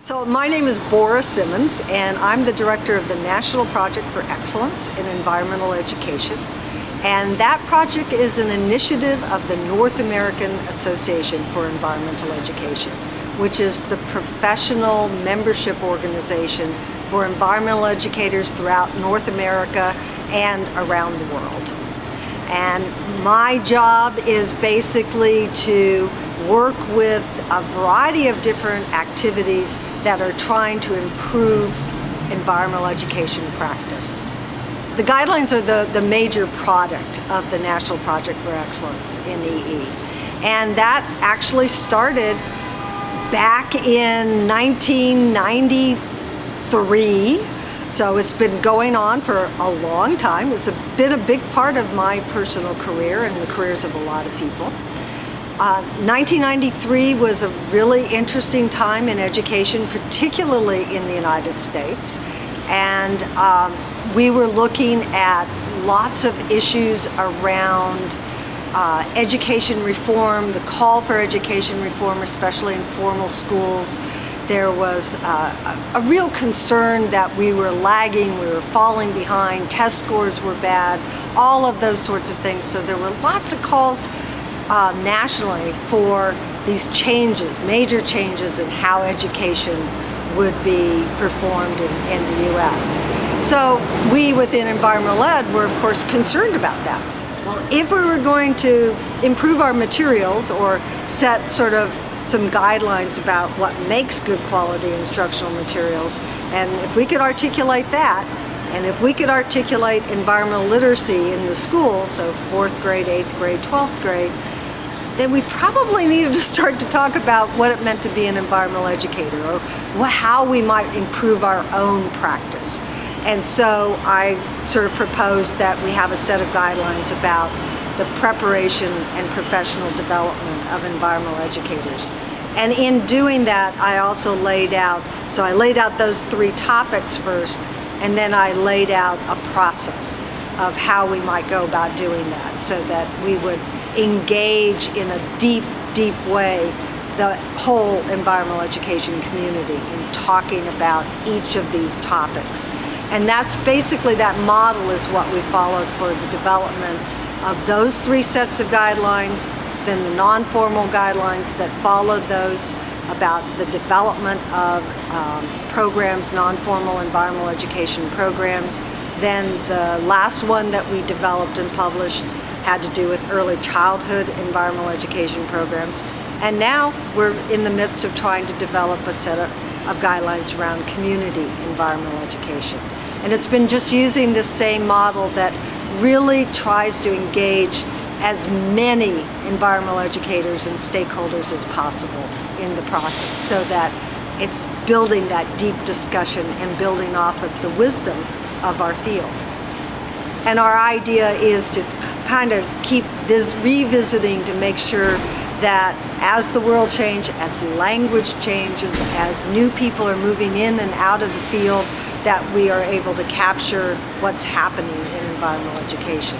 So my name is Bora Simmons, and I'm the director of the National Project for Excellence in Environmental Education. And that project is an initiative of the North American Association for Environmental Education, which is the professional membership organization for environmental educators throughout North America and around the world. And my job is basically to work with a variety of different activities that are trying to improve environmental education practice. The guidelines are the major product of the National Project for Excellence, NAAEE. And that actually started back in 1993. So it's been going on for a long time. It's been a big part of my personal career and the careers of a lot of people. 1993 was a really interesting time in education, particularly in the United States. And we were looking at lots of issues around education reform, the call for education reform, especially in formal schools. There was a real concern that we were lagging, we were falling behind, test scores were bad, all of those sorts of things. So there were lots of calls nationally for these changes, major changes in how education would be performed in the U.S. So we within Environmental Ed were of course concerned about that. Well, if we were going to improve our materials or set sort of some guidelines about what makes good quality instructional materials, and if we could articulate that, and if we could articulate environmental literacy in the school, so 4th grade, 8th grade, 12th grade, then we probably needed to start to talk about what it meant to be an environmental educator, or how we might improve our own practice. And so I sort of proposed that we have a set of guidelines about the preparation and professional development of environmental educators. And in doing that, I also laid out, so I laid out those 3 topics first, and then I laid out a process of how we might go about doing that so that we would engage in a deep, deep way the whole environmental education community in talking about each of these topics. And that's basically, that model is what we followed for the development of those 3 sets of guidelines, then the non-formal guidelines that followed those about the development of programs, non-formal environmental education programs. Then the last one that we developed and published had to do with early childhood environmental education programs. And now we're in the midst of trying to develop a set of guidelines around community environmental education. And it's been just using this same model that really tries to engage as many environmental educators and stakeholders as possible in the process, so that it's building that deep discussion and building off of the wisdom of our field. And our idea is to kind of keep revisiting to make sure that as the world changes, as language changes, as new people are moving in and out of the field, that we are able to capture what's happening in environmental education.